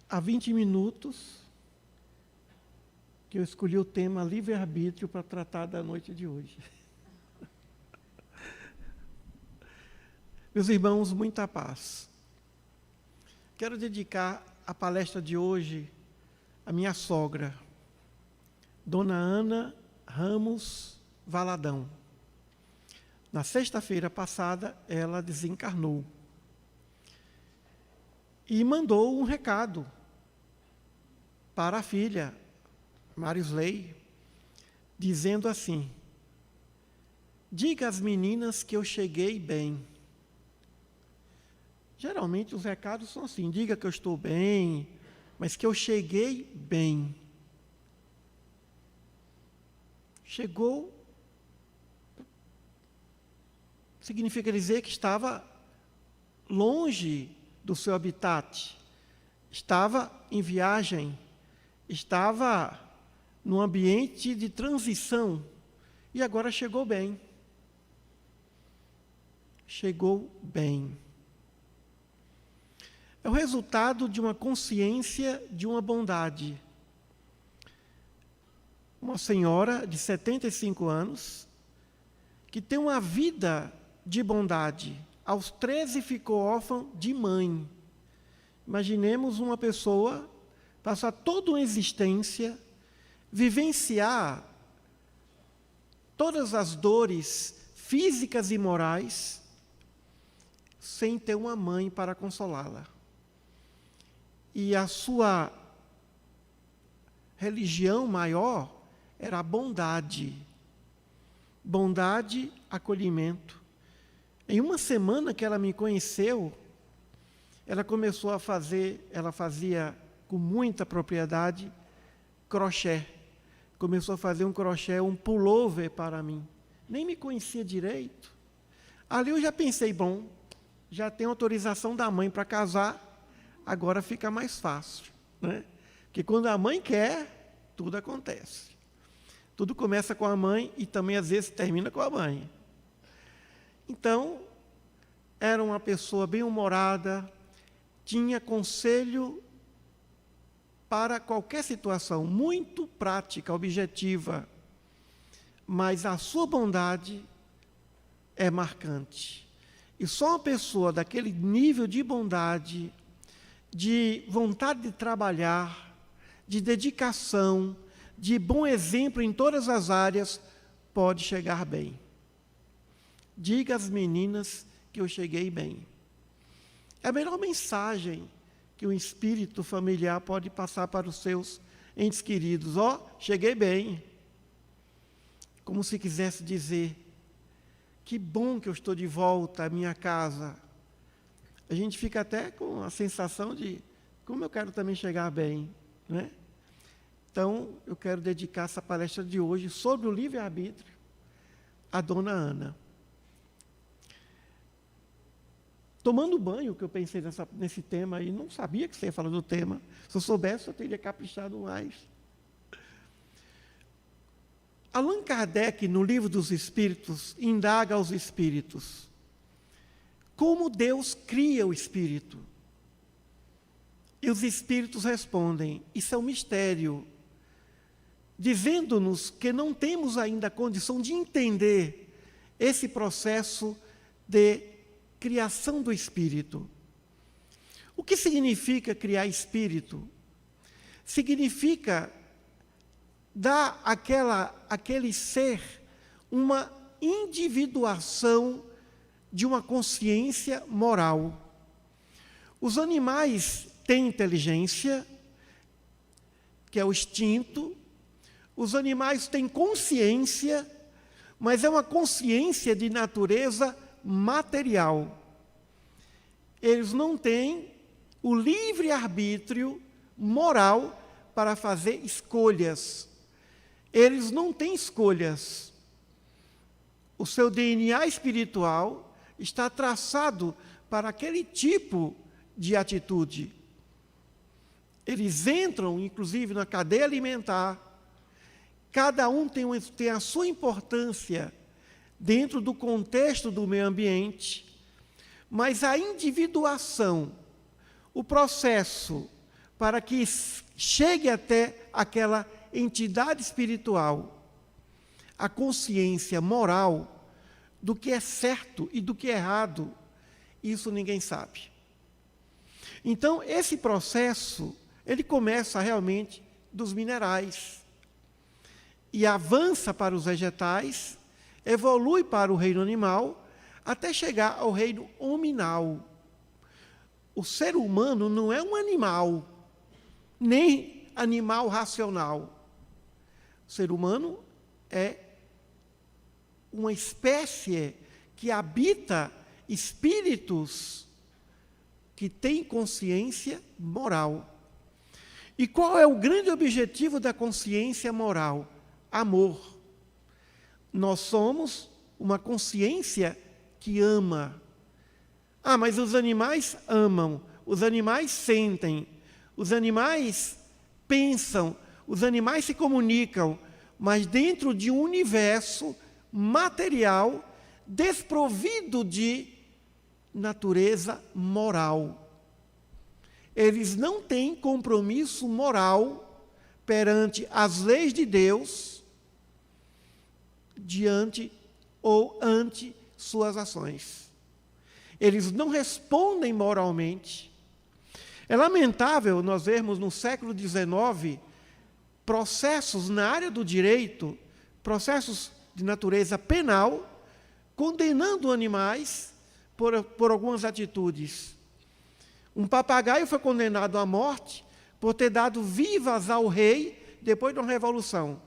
há 20 minutos que eu escolhi o tema livre-arbítrio para tratar da noite de hoje. Meus irmãos, muita paz. Quero dedicar a palestra de hoje à minha sogra, Dona Ana Ramos Valadão. Na sexta-feira passada, ela desencarnou. E mandou um recado para a filha, Marisley, dizendo assim: diga às meninas que eu cheguei bem. Geralmente os recados são assim: diga que eu estou bem, mas que eu cheguei bem. Chegou significa dizer que estava longe do seu habitat, estava em viagem, estava num ambiente de transição e agora chegou bem. Chegou bem. É o resultado de uma consciência de uma bondade. Uma senhora de 75 anos, que tem uma vida de bondade. Aos 13 ficou órfã de mãe. Imaginemos uma pessoa passar toda uma existência, vivenciar todas as dores físicas e morais, sem ter uma mãe para consolá-la. E a sua religião maior era a bondade. Bondade, acolhimento. Em uma semana que ela me conheceu, ela começou a fazer, ela fazia com muita propriedade, crochê. Começou a fazer um crochê, um pullover para mim. Nem me conhecia direito. Ali eu já pensei, bom, já tem autorização da mãe para casar, agora fica mais fácil, né? Porque quando a mãe quer, tudo acontece. Tudo começa com a mãe e também às vezes termina com a mãe. Então, era uma pessoa bem-humorada, tinha conselho para qualquer situação, muito prática, objetiva, mas a sua bondade é marcante. E só uma pessoa daquele nível de bondade, de vontade de trabalhar, de dedicação, de bom exemplo em todas as áreas, pode chegar bem. Diga às meninas que eu cheguei bem. É a melhor mensagem que um espírito familiar pode passar para os seus entes queridos. Ó, cheguei bem. Como se quisesse dizer, que bom que eu estou de volta à minha casa. A gente fica até com a sensação de, como eu quero também chegar bem, né? Então, eu quero dedicar essa palestra de hoje sobre o livre-arbítrio à Dona Ana. Tomando banho, que eu pensei nesse tema aí, não sabia que você ia falar do tema. Se eu soubesse, eu teria caprichado mais. Allan Kardec, no Livro dos Espíritos, indaga aos espíritos como Deus cria o espírito. E os espíritos respondem: isso é um mistério, dizendo-nos que não temos ainda a condição de entender esse processo de criação do espírito. O que significa criar espírito? Significa dar àquele ser uma individuação de uma consciência moral. Os animais têm inteligência, que é o instinto. Os animais têm consciência, mas é uma consciência de natureza material. Eles não têm o livre-arbítrio moral para fazer escolhas. Eles não têm escolhas. O seu DNA espiritual está traçado para aquele tipo de atitude. Eles entram, inclusive, na cadeia alimentar. Cada um tem a sua importância dentro do contexto do meio ambiente, mas a individuação, o processo para que chegue até aquela entidade espiritual a consciência moral do que é certo e do que é errado, isso ninguém sabe. Então, esse processo, ele começa realmente dos minerais e avança para os vegetais, evolui para o reino animal, até chegar ao reino hominal. O ser humano não é um animal, nem animal racional. O ser humano é uma espécie que habita espíritos que têm consciência moral. E qual é o grande objetivo da consciência moral? Amor. Nós somos uma consciência que ama. Ah, mas os animais amam, os animais sentem, os animais pensam, os animais se comunicam, mas dentro de um universo material desprovido de natureza moral. Eles não têm compromisso moral perante as leis de Deus, diante ou ante suas ações. Eles não respondem moralmente. É lamentável nós vermos no século XIX processos na área do direito, processos de natureza penal, condenando animais por algumas atitudes. Um papagaio foi condenado à morte por ter dado vivas ao rei depois de uma revolução.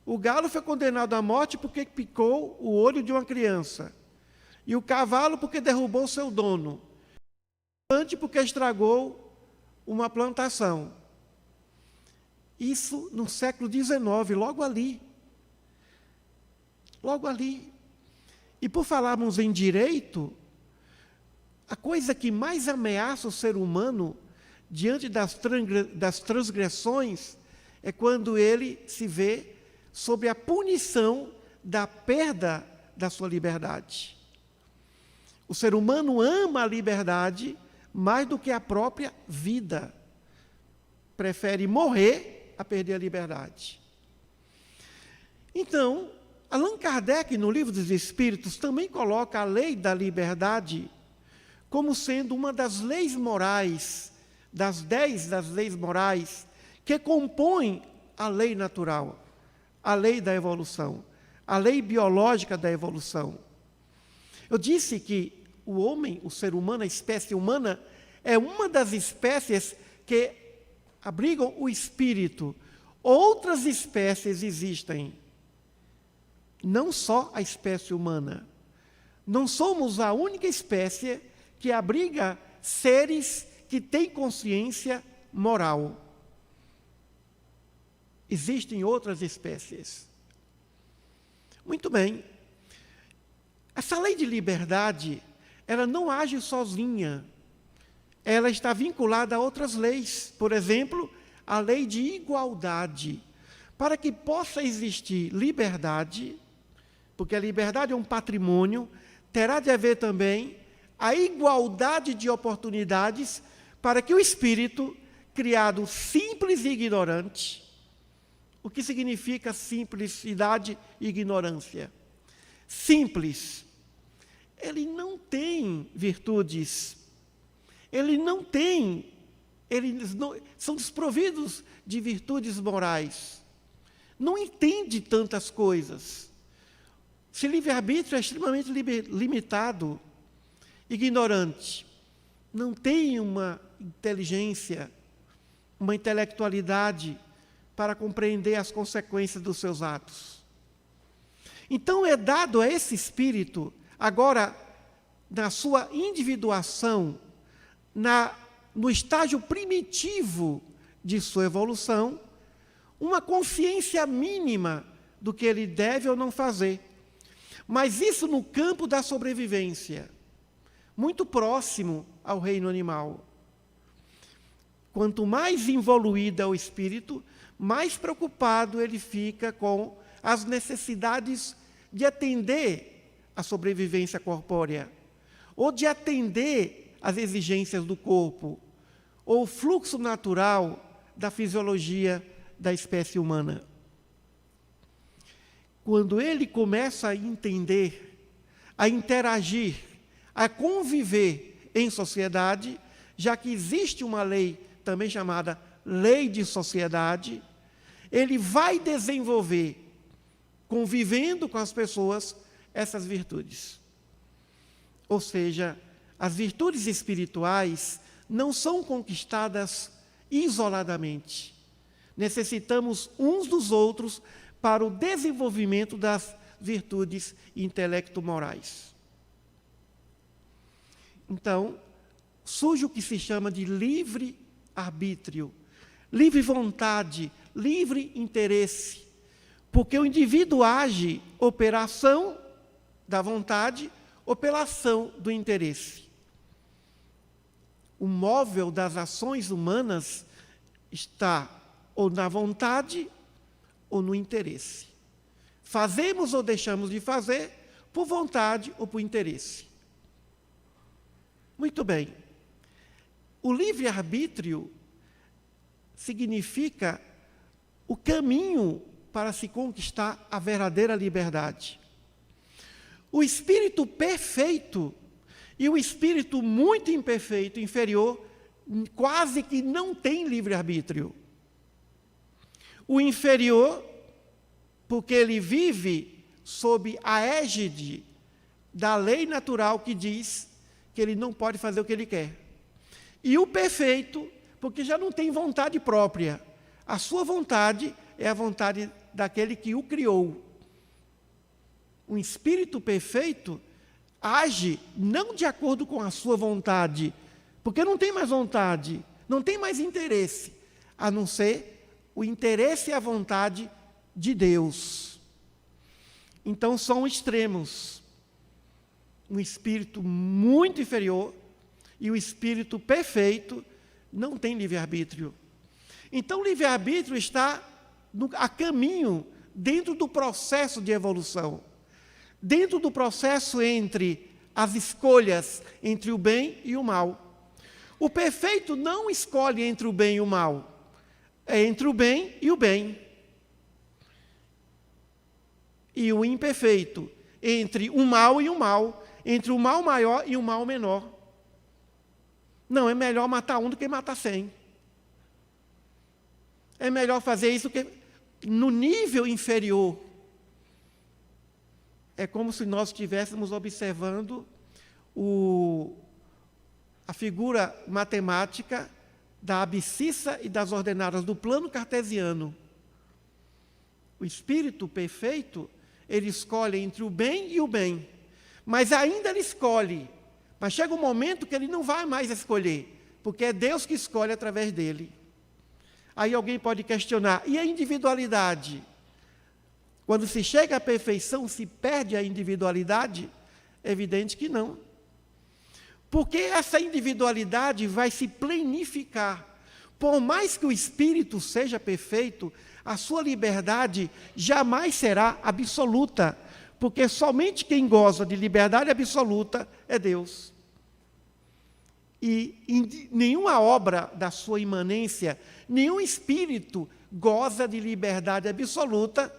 O galo foi condenado à morte porque picou o olho de uma criança. E o cavalo porque derrubou seu dono. O elefante porque estragou uma plantação. Isso no século XIX, logo ali. Logo ali. E por falarmos em direito, a coisa que mais ameaça o ser humano diante das transgressões é quando ele se vê sob a punição da perda da sua liberdade. O ser humano ama a liberdade mais do que a própria vida. Prefere morrer a perder a liberdade. Então, Allan Kardec, no Livro dos Espíritos, também coloca a lei da liberdade como sendo uma das leis morais, das 10 das leis morais, que compõem a lei natural, a lei da evolução, a lei biológica da evolução. Eu disse que o homem, o ser humano, a espécie humana, é uma das espécies que abrigam o espírito. Outras espécies existem, não só a espécie humana. Não somos a única espécie que abriga seres que têm consciência moral. Existem outras espécies. Muito bem. Essa lei de liberdade, ela não age sozinha. Ela está vinculada a outras leis. Por exemplo, a lei de igualdade. Para que possa existir liberdade, porque a liberdade é um patrimônio, terá de haver também a igualdade de oportunidades para que o espírito, criado simples e ignorante, o que significa simplicidade e ignorância? Simples. Ele não tem virtudes. Eles são desprovidos de virtudes morais. Não entende tantas coisas. Esse livre-arbítrio é extremamente limitado, ignorante. Não tem uma inteligência, uma intelectualidade para compreender as consequências dos seus atos. Então é dado a esse espírito, agora, na sua individuação, no estágio primitivo de sua evolução, uma consciência mínima do que ele deve ou não fazer. Mas isso no campo da sobrevivência, muito próximo ao reino animal. Quanto mais evoluído é o espírito, mais preocupado ele fica com as necessidades de atender à sobrevivência corpórea, ou de atender às exigências do corpo, ou o fluxo natural da fisiologia da espécie humana. Quando ele começa a entender, a interagir, a conviver em sociedade, já que existe uma lei também chamada lei de sociedade, ele vai desenvolver, convivendo com as pessoas, essas virtudes. Ou seja, as virtudes espirituais não são conquistadas isoladamente. Necessitamos uns dos outros para o desenvolvimento das virtudes intelecto-morais. Então, surge o que se chama de livre-arbítrio, livre vontade, livre interesse, porque o indivíduo age ou pela ação da vontade ou pela ação do interesse. O móvel das ações humanas está ou na vontade ou no interesse. Fazemos ou deixamos de fazer por vontade ou por interesse. Muito bem. O livre-arbítrio significa o caminho para se conquistar a verdadeira liberdade. O espírito perfeito e o espírito muito imperfeito, inferior, quase que não tem livre-arbítrio. O inferior, porque ele vive sob a égide da lei natural que diz que ele não pode fazer o que ele quer. E o perfeito, porque já não tem vontade própria. A sua vontade é a vontade daquele que o criou. Um espírito perfeito age não de acordo com a sua vontade, porque não tem mais vontade, não tem mais interesse, a não ser o interesse e a vontade de Deus. Então são extremos. Um espírito muito inferior e o espírito perfeito não tem livre-arbítrio. Então o livre-arbítrio está a caminho dentro do processo de evolução, dentro do processo entre as escolhas entre o bem e o mal. O perfeito não escolhe entre o bem e o mal, é entre o bem e o bem. E o imperfeito, entre o mal e o mal, entre o mal maior e o mal menor. Não, é melhor matar um do que matar 100. É melhor fazer isso que no nível inferior. É como se nós estivéssemos observando a figura matemática da abscissa e das ordenadas do plano cartesiano. O espírito perfeito, ele escolhe entre o bem e o bem, mas ainda ele escolhe. Mas chega um momento que ele não vai mais escolher, porque é Deus que escolhe através dele. Aí alguém pode questionar, e a individualidade? Quando se chega à perfeição, se perde a individualidade? É evidente que não. Porque essa individualidade vai se plenificar. Por mais que o espírito seja perfeito, a sua liberdade jamais será absoluta, porque somente quem goza de liberdade absoluta é Deus. E em nenhuma obra da sua imanência, nenhum espírito goza de liberdade absoluta,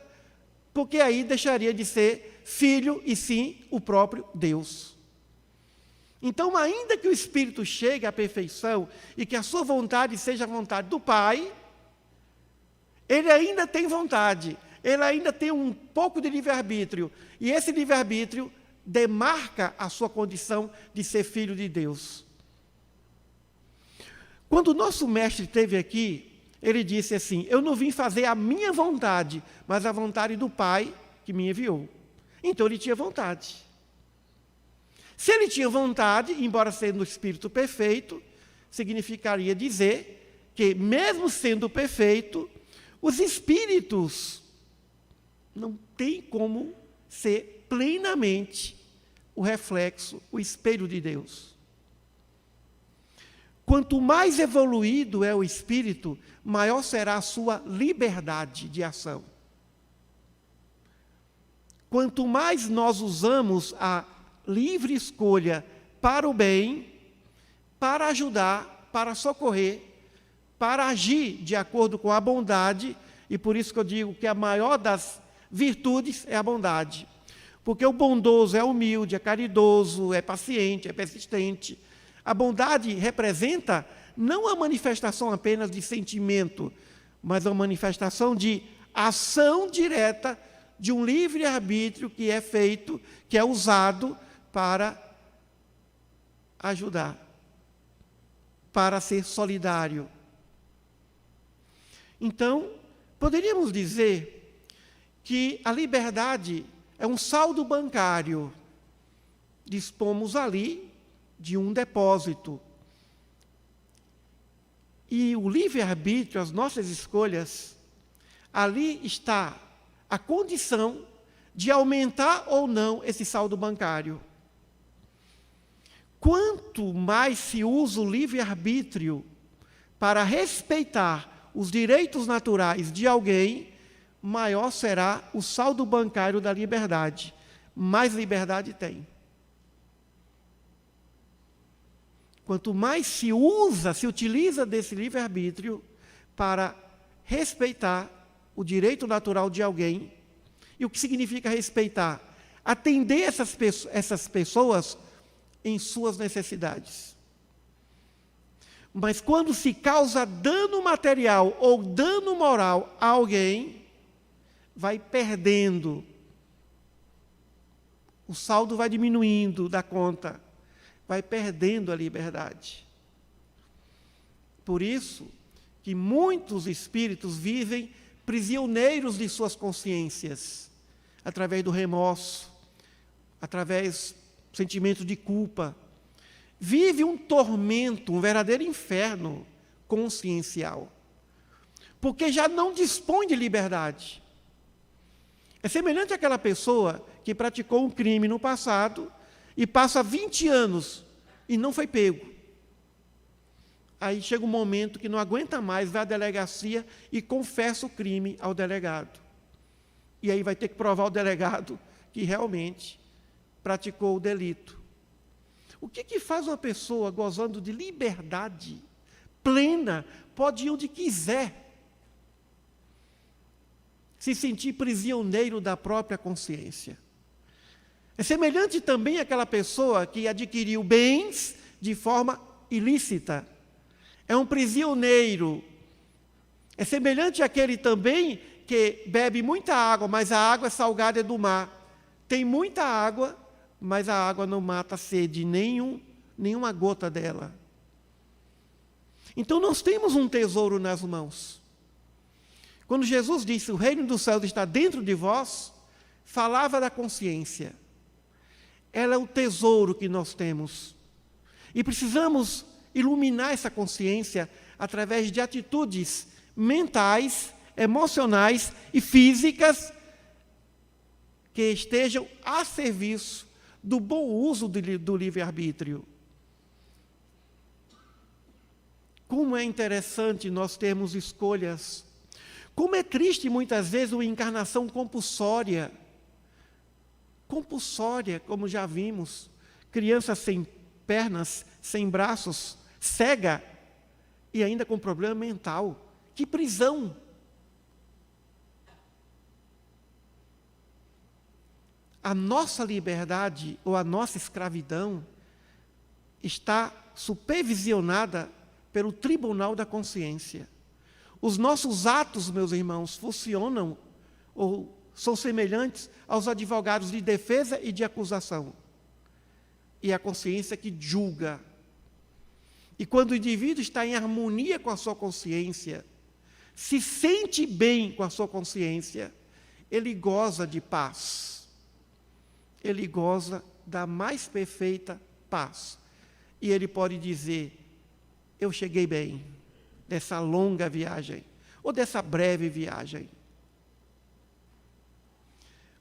porque aí deixaria de ser filho e sim o próprio Deus. Então, ainda que o espírito chegue à perfeição e que a sua vontade seja a vontade do Pai, ele ainda tem vontade, ele ainda tem um pouco de livre-arbítrio, e esse livre-arbítrio demarca a sua condição de ser filho de Deus. Quando o nosso mestre esteve aqui, ele disse assim, eu não vim fazer a minha vontade, mas a vontade do Pai que me enviou. Então ele tinha vontade. Se ele tinha vontade, embora sendo o espírito perfeito, significaria dizer que, mesmo sendo perfeito, os espíritos não têm como ser plenamente o reflexo, o espelho de Deus. Quanto mais evoluído é o espírito, maior será a sua liberdade de ação. Quanto mais nós usamos a livre escolha para o bem, para ajudar, para socorrer, para agir de acordo com a bondade, e por isso que eu digo que a maior das virtudes é a bondade. Porque o bondoso é humilde, é caridoso, é paciente, é persistente. A bondade representa não a manifestação apenas de sentimento, mas a manifestação de ação direta de um livre-arbítrio que é feito, que é usado para ajudar, para ser solidário. Então, poderíamos dizer que a liberdade é um saldo bancário. Dispomos ali de um depósito. E o livre-arbítrio, as nossas escolhas, ali está a condição de aumentar ou não esse saldo bancário. Quanto mais se usa o livre-arbítrio para respeitar os direitos naturais de alguém, maior será o saldo bancário da liberdade. Mais liberdade tem. Quanto mais se utiliza desse livre-arbítrio para respeitar o direito natural de alguém, e o que significa respeitar? Atender essas pessoas em suas necessidades. Mas quando se causa dano material ou dano moral a alguém, vai perdendo. O saldo vai diminuindo da conta, vai perdendo a liberdade. Por isso que muitos espíritos vivem prisioneiros de suas consciências, através do remorso, através do sentimento de culpa. Vive um tormento, um verdadeiro inferno consciencial, porque já não dispõe de liberdade. É semelhante àquela pessoa que praticou um crime no passado e passa 20 anos e não foi pego. Aí chega um momento que não aguenta mais, vai à delegacia e confessa o crime ao delegado. E aí vai ter que provar ao delegado que realmente praticou o delito. O que faz uma pessoa gozando de liberdade plena, pode ir onde quiser, se sentir prisioneiro da própria consciência? É semelhante também àquela pessoa que adquiriu bens de forma ilícita. É um prisioneiro. É semelhante àquele também que bebe muita água, mas a água é salgada do mar. Tem muita água, mas a água não mata a sede, nenhuma gota dela. Então nós temos um tesouro nas mãos. Quando Jesus disse, o reino dos céus está dentro de vós, falava da consciência. Ela é o tesouro que nós temos. E precisamos iluminar essa consciência através de atitudes mentais, emocionais e físicas que estejam a serviço do bom uso do livre-arbítrio. Como é interessante nós termos escolhas. Como é triste muitas vezes uma encarnação compulsória. Compulsória, como já vimos. Criança sem pernas, sem braços, cega e ainda com problema mental. Que prisão! A nossa liberdade ou a nossa escravidão está supervisionada pelo tribunal da consciência. Os nossos atos, meus irmãos, funcionam ou são semelhantes aos advogados de defesa e de acusação. E a consciência que julga. E quando o indivíduo está em harmonia com a sua consciência, se sente bem com a sua consciência, ele goza de paz. Ele goza da mais perfeita paz. E ele pode dizer, eu cheguei bem dessa longa viagem, ou dessa breve viagem.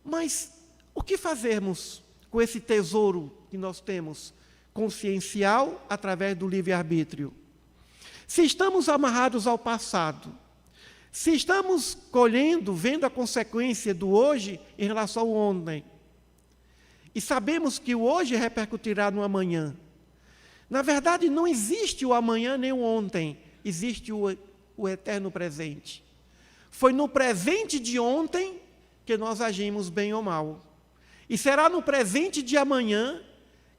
Mas o que fazermos com esse tesouro que nós temos, consciencial, através do livre-arbítrio? Se estamos amarrados ao passado, se estamos colhendo, vendo a consequência do hoje em relação ao ontem, e sabemos que o hoje repercutirá no amanhã, Na verdade, não existe o amanhã nem o ontem, existe o eterno presente. Foi no presente de ontem que nós agimos bem ou mal. E será no presente de amanhã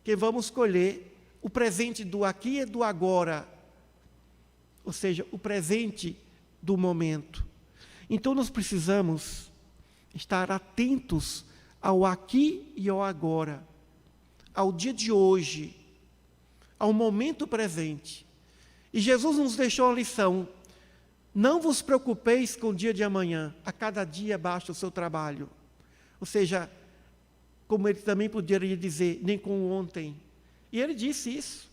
que vamos colher o presente do aqui e do agora, ou seja, o presente do momento. Então, nós precisamos estar atentos ao aqui e ao agora, ao dia de hoje, ao momento presente. E Jesus nos deixou a lição: não vos preocupeis com o dia de amanhã, a cada dia basta o seu trabalho. Ou seja, como ele também poderia dizer, nem com o ontem. E ele disse isso.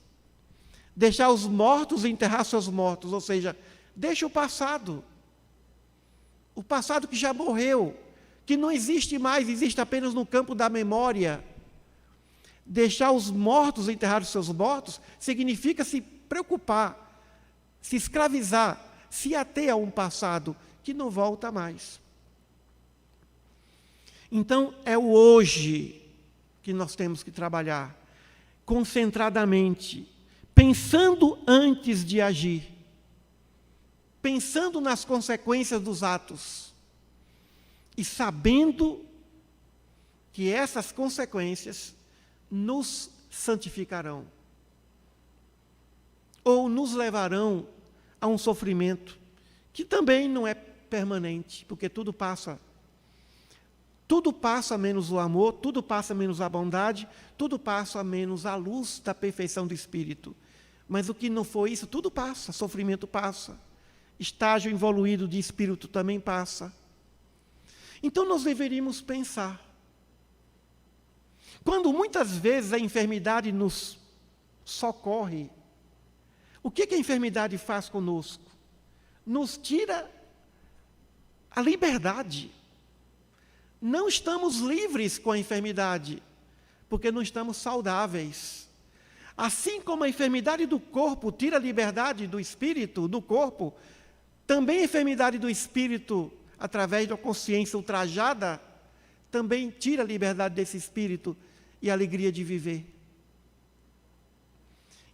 Deixar os mortos enterrar seus mortos, ou seja, deixa o passado que já morreu, que não existe mais, existe apenas no campo da memória. Deixar os mortos enterrar os seus mortos significa se preocupar, se escravizar, se ater a um passado que não volta mais. Então, é o hoje que nós temos que trabalhar, concentradamente, pensando antes de agir, pensando nas consequências dos atos e sabendo que essas consequências nos santificarão ou nos levarão a um sofrimento que também não é permanente, porque tudo passa. Tudo passa menos o amor, tudo passa menos a bondade, tudo passa menos a luz da perfeição do Espírito. Mas o que não foi isso, tudo passa, sofrimento passa. Estágio evoluído de espírito também passa. Então nós deveríamos pensar. Quando muitas vezes a enfermidade nos socorre, o que a enfermidade faz conosco? Nos tira a liberdade. Não estamos livres com a enfermidade, porque não estamos saudáveis. Assim como a enfermidade do corpo tira a liberdade do espírito, do corpo, também a enfermidade do espírito, através da consciência ultrajada, também tira a liberdade desse espírito e a alegria de viver.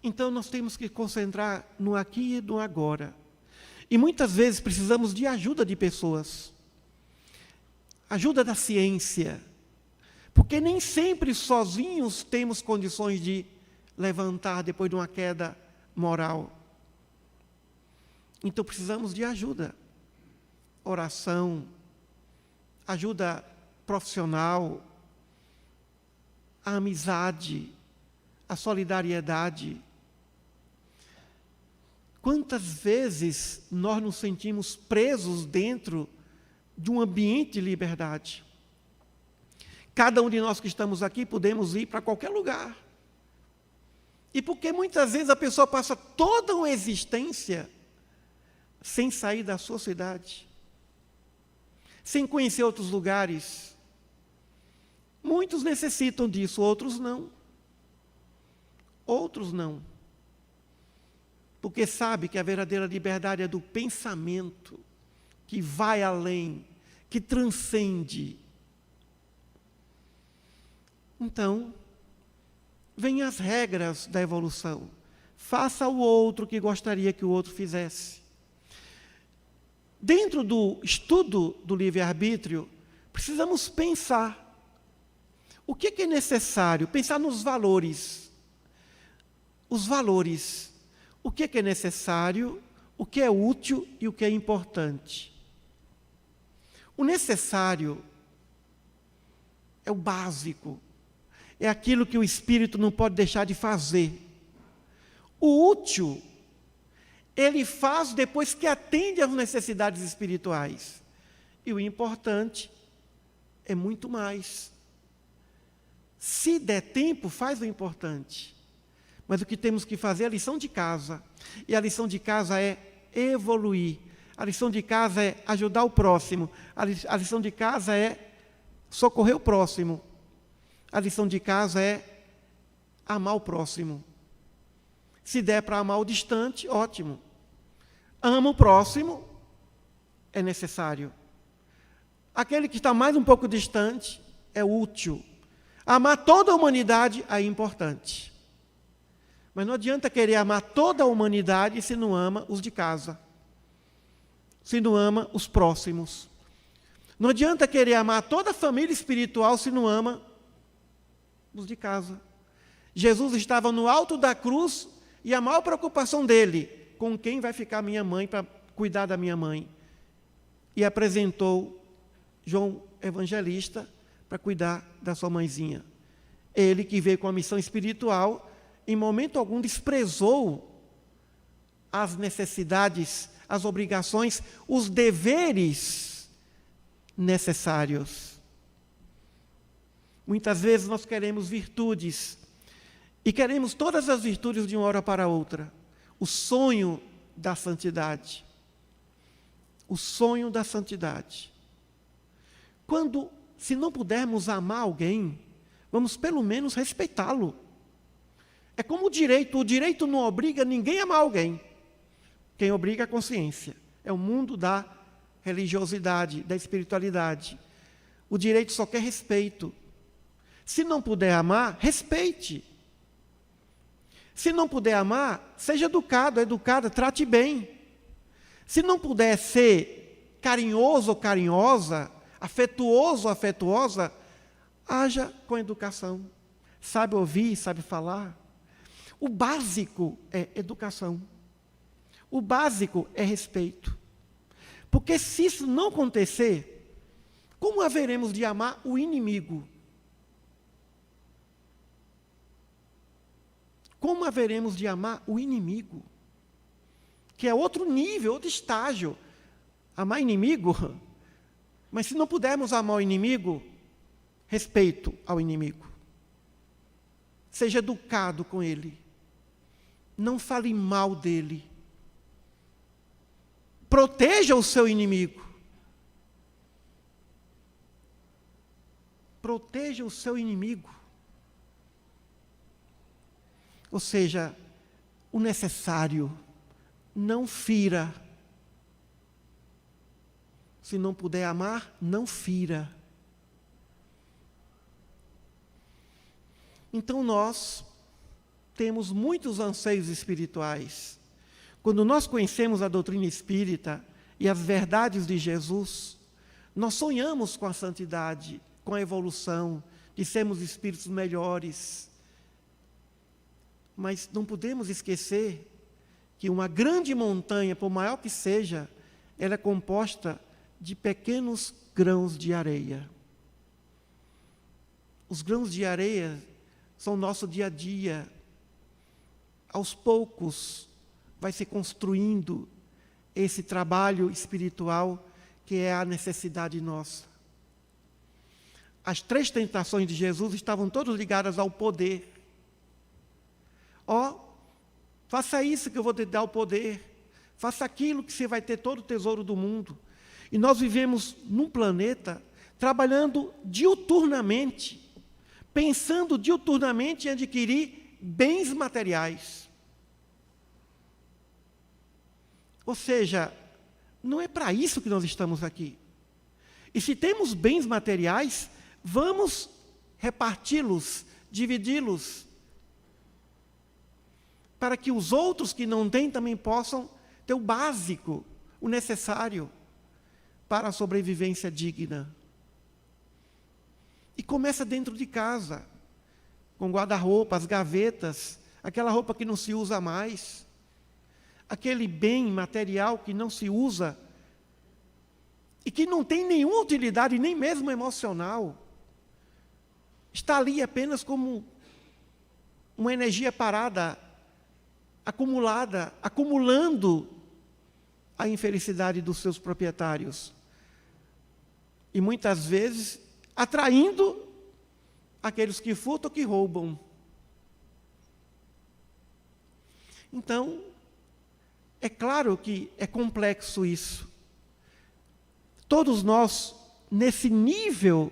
Então, nós temos que concentrar no aqui e no agora. E muitas vezes precisamos de ajuda de pessoas. Ajuda da ciência. Porque nem sempre sozinhos temos condições de levantar depois de uma queda moral. Então, precisamos de ajuda. Oração, ajuda profissional, a amizade, a solidariedade. Quantas vezes nós nos sentimos presos dentro de um ambiente de liberdade? Cada um de nós que estamos aqui podemos ir para qualquer lugar. E porque muitas vezes a pessoa passa toda uma existência sem sair da sua cidade, sem conhecer outros lugares. Muitos necessitam disso, outros não. Outros não. Porque sabe que a verdadeira liberdade é do pensamento, que vai além, que transcende. Então, vêm as regras da evolução. Faça ao outro o que gostaria que o outro fizesse. Dentro do estudo do livre-arbítrio, precisamos pensar. O que é necessário? Pensar nos valores. Os valores. O que é necessário, o que é útil e o que é importante. O necessário é o básico. É aquilo que o espírito não pode deixar de fazer. O útil, ele faz depois que atende às necessidades espirituais. E o importante é muito mais. Se der tempo, faz o importante. Mas o que temos que fazer é a lição de casa. E a lição de casa é evoluir. A lição de casa é ajudar o próximo. A lição de casa é socorrer o próximo. A lição de casa é amar o próximo. Se der para amar o distante, ótimo. Ama o próximo, é necessário. Aquele que está mais um pouco distante, é útil. Amar toda a humanidade é importante. Mas não adianta querer amar toda a humanidade se não ama os de casa, se não ama os próximos. Não adianta querer amar toda a família espiritual se não ama os de casa. Jesus estava no alto da cruz e a maior preocupação dele, com quem vai ficar minha mãe para cuidar da minha mãe? E apresentou João Evangelista para cuidar da sua mãezinha. Ele que veio com a missão espiritual, em momento algum desprezou as necessidades, as obrigações, os deveres necessários. Muitas vezes nós queremos virtudes, e queremos todas as virtudes de uma hora para outra. O sonho da santidade. O sonho da santidade. Se não pudermos amar alguém, vamos pelo menos respeitá-lo. É como o direito não obriga ninguém a amar alguém. Quem obriga é a consciência. É o mundo da religiosidade, da espiritualidade. O direito só quer respeito. Se não puder amar, respeite. Se não puder amar, seja educado, educada, trate bem. Se não puder ser carinhoso ou carinhosa, afetuoso ou afetuosa, haja com educação. Sabe ouvir, sabe falar. O básico é educação. O básico é respeito. Porque se isso não acontecer, como haveremos de amar o inimigo? Como haveremos de amar o inimigo? Que é outro nível, outro estágio. Amar inimigo, mas se não pudermos amar o inimigo, respeito ao inimigo. Seja educado com ele. Não fale mal dele. Proteja o seu inimigo. Proteja o seu inimigo. Ou seja, o necessário, não fira. Se não puder amar, não fira. Então nós temos muitos anseios espirituais. Quando nós conhecemos a doutrina espírita e as verdades de Jesus, nós sonhamos com a santidade, com a evolução, de sermos espíritos melhores. Mas não podemos esquecer que uma grande montanha, por maior que seja, ela é composta de pequenos grãos de areia. Os grãos de areia são nosso dia a dia. Aos poucos vai se construindo esse trabalho espiritual que é a necessidade nossa. As 3 tentações de Jesus estavam todas ligadas ao poder. Faça isso que eu vou te dar o poder. Faça aquilo que você vai ter todo o tesouro do mundo. E nós vivemos num planeta trabalhando diuturnamente, pensando diuturnamente em adquirir bens materiais. Ou seja, não é para isso que nós estamos aqui. E se temos bens materiais, vamos reparti-los, dividi-los, para que os outros que não têm também possam ter o básico, o necessário para a sobrevivência digna. E começa dentro de casa, com guarda-roupa, as gavetas, aquela roupa que não se usa mais, aquele bem material que não se usa e que não tem nenhuma utilidade, nem mesmo emocional, está ali apenas como uma energia parada, acumulada, acumulando a infelicidade dos seus proprietários. E muitas vezes atraindo aqueles que furtam ou que roubam. Então, é claro que é complexo isso. Todos nós, nesse nível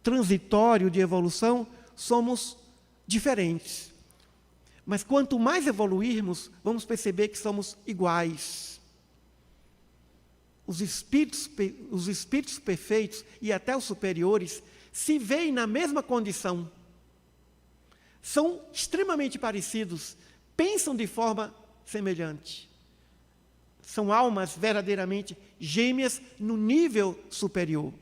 transitório de evolução, somos diferentes. Mas quanto mais evoluirmos, vamos perceber que somos iguais. Os espíritos perfeitos e até os superiores se veem na mesma condição. São extremamente parecidos pensam de forma semelhante. São almas verdadeiramente gêmeas no nível superior.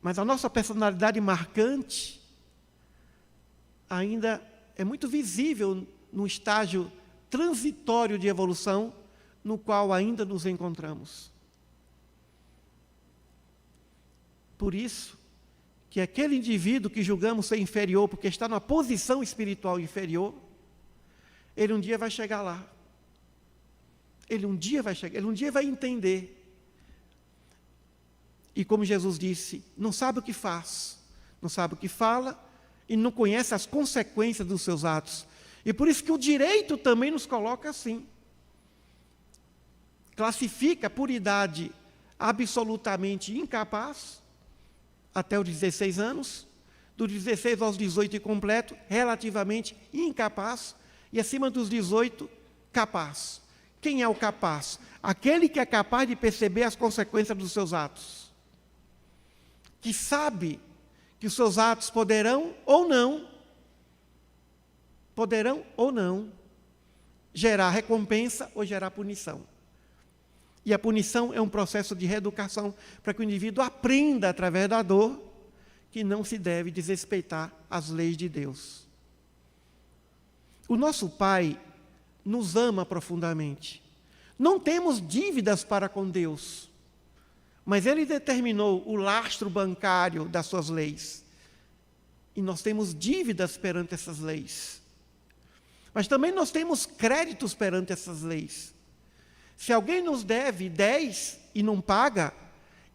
Mas a nossa personalidade marcante ainda é muito visível no estágio transitório de evolução no qual ainda nos encontramos. Por isso, que aquele indivíduo que julgamos ser inferior, porque está numa posição espiritual inferior, ele um dia vai chegar lá. Ele um dia vai entender. E como Jesus disse, não sabe o que faz, não sabe o que fala e não conhece as consequências dos seus atos. E por isso que o direito também nos coloca assim. Classifica por idade absolutamente incapaz, até os 16 anos, dos 16 aos 18 incompleto, relativamente incapaz, e acima dos 18, capaz. Quem é o capaz? Aquele que é capaz de perceber as consequências dos seus atos. Que sabe que os seus atos poderão ou não gerar recompensa ou gerar punição. E a punição é um processo de reeducação para que o indivíduo aprenda, através da dor, que não se deve desrespeitar as leis de Deus. O nosso Pai nos ama profundamente. Não temos dívidas para com Deus, mas Ele determinou o lastro bancário das suas leis. E nós temos dívidas perante essas leis. Mas também nós temos créditos perante essas leis. Se alguém nos deve 10 e não paga,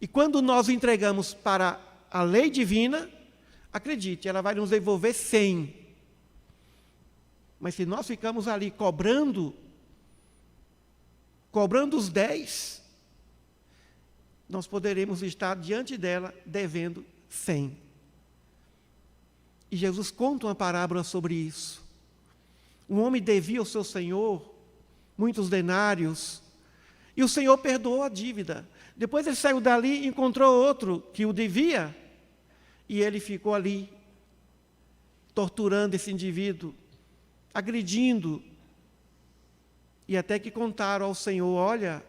e quando nós entregamos para a lei divina, acredite, ela vai nos devolver 100. Mas se nós ficamos ali cobrando os 10, nós poderemos estar diante dela devendo 100. E Jesus conta uma parábola sobre isso. Um homem devia ao seu senhor muitos denários, e o Senhor perdoou a dívida. Depois ele saiu dali e encontrou outro que o devia, e ele ficou ali, torturando esse indivíduo, agredindo, e até que contaram ao Senhor: olha,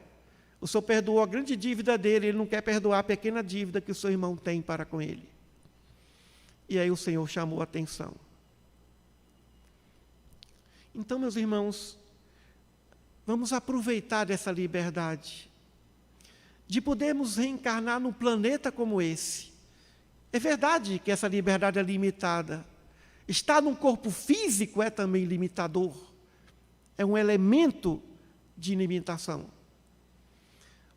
o Senhor perdoou a grande dívida dele, ele não quer perdoar a pequena dívida que o seu irmão tem para com ele. E aí o Senhor chamou a atenção. Então, meus irmãos, vamos aproveitar dessa liberdade de podermos reencarnar num planeta como esse. É verdade que essa liberdade é limitada. Estar num corpo físico é também limitador. É um elemento de limitação.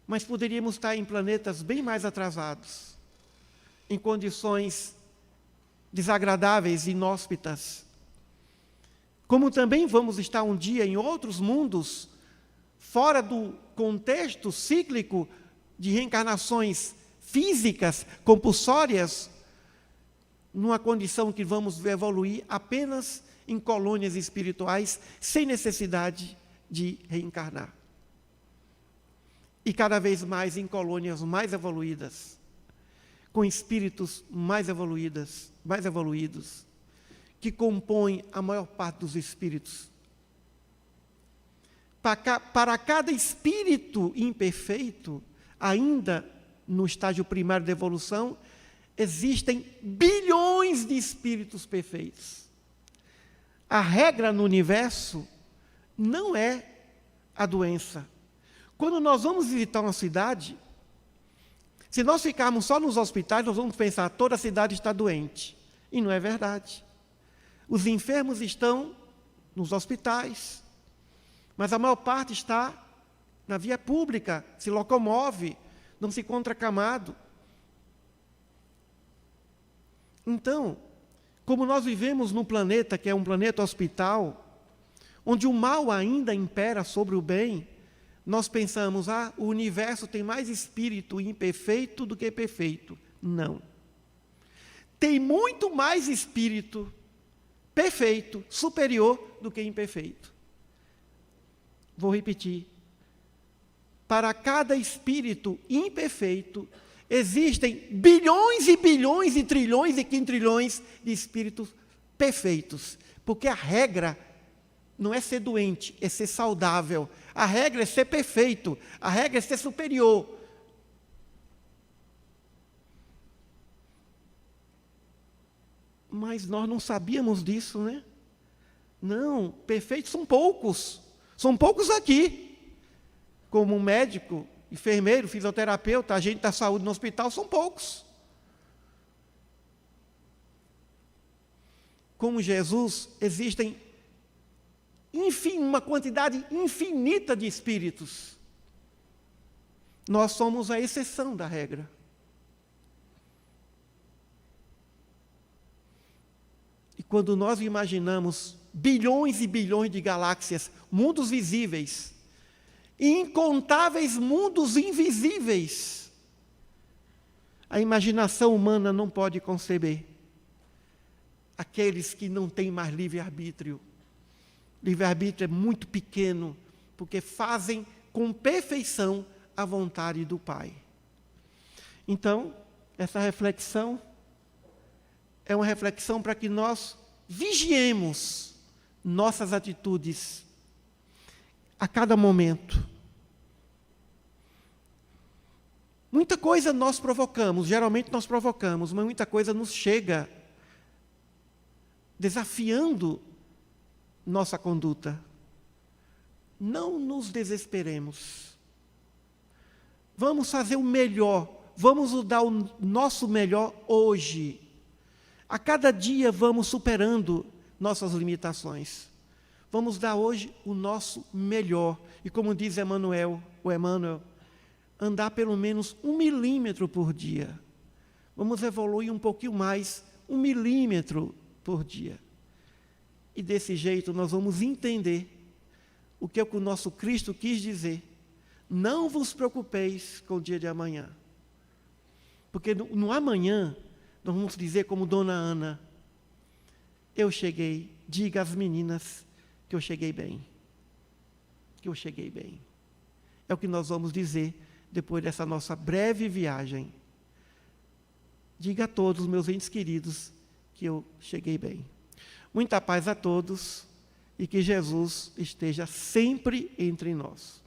Mas poderíamos estar em planetas bem mais atrasados, em condições desagradáveis e inóspitas. Como também vamos estar um dia em outros mundos, fora do contexto cíclico de reencarnações físicas, compulsórias, numa condição que vamos evoluir apenas em colônias espirituais, sem necessidade de reencarnar. E cada vez mais em colônias mais evoluídas, com espíritos mais evoluídos, que compõem a maior parte dos espíritos. Para cada espírito imperfeito, ainda no estágio primário da evolução, existem bilhões de espíritos perfeitos. A regra no universo não é a doença. Quando nós vamos visitar uma cidade, se nós ficarmos só nos hospitais, nós vamos pensar: toda a cidade está doente. E não é verdade. Os enfermos estão nos hospitais, mas a maior parte está na via pública, se locomove, não se encontra acamado. Então, como nós vivemos num planeta que é um planeta hospital, onde o mal ainda impera sobre o bem, nós pensamos: o universo tem mais espírito imperfeito do que perfeito. Não. Tem muito mais espírito perfeito, superior, do que imperfeito. Vou repetir. Para cada espírito imperfeito, existem bilhões e bilhões e trilhões e quintrilhões de espíritos perfeitos, porque a regra não é ser doente, é ser saudável. A regra é ser perfeito, a regra é ser superior. Mas nós não sabíamos disso, né? Não, perfeitos são poucos aqui. Como médico, enfermeiro, fisioterapeuta, agente da saúde no hospital, são poucos. Como Jesus, existem uma quantidade infinita de espíritos. Nós somos a exceção da regra. E quando nós imaginamos bilhões e bilhões de galáxias, mundos visíveis, e incontáveis mundos invisíveis, a imaginação humana não pode conceber aqueles que não têm mais livre-arbítrio. Livre-arbítrio é muito pequeno, porque fazem com perfeição a vontade do Pai. Então, essa reflexão é uma reflexão para que nós vigiemos nossas atitudes a cada momento. Muita coisa nós provocamos, geralmente nós provocamos, mas muita coisa nos chega desafiando nossa conduta. Não nos desesperemos. Vamos fazer o melhor, vamos dar o nosso melhor hoje. A cada dia vamos superando nossas limitações. Vamos dar hoje o nosso melhor. E como diz Emmanuel, andar pelo menos 1 milímetro por dia. Vamos evoluir um pouquinho mais, 1 milímetro por dia. E desse jeito nós vamos entender o que o nosso Cristo quis dizer. Não vos preocupeis com o dia de amanhã. Porque no amanhã, nós vamos dizer como Dona Ana, eu cheguei, diga às meninas que eu cheguei bem. Que eu cheguei bem. É o que nós vamos dizer depois dessa nossa breve viagem. Diga a todos, meus entes queridos, que eu cheguei bem. Muita paz a todos e que Jesus esteja sempre entre nós.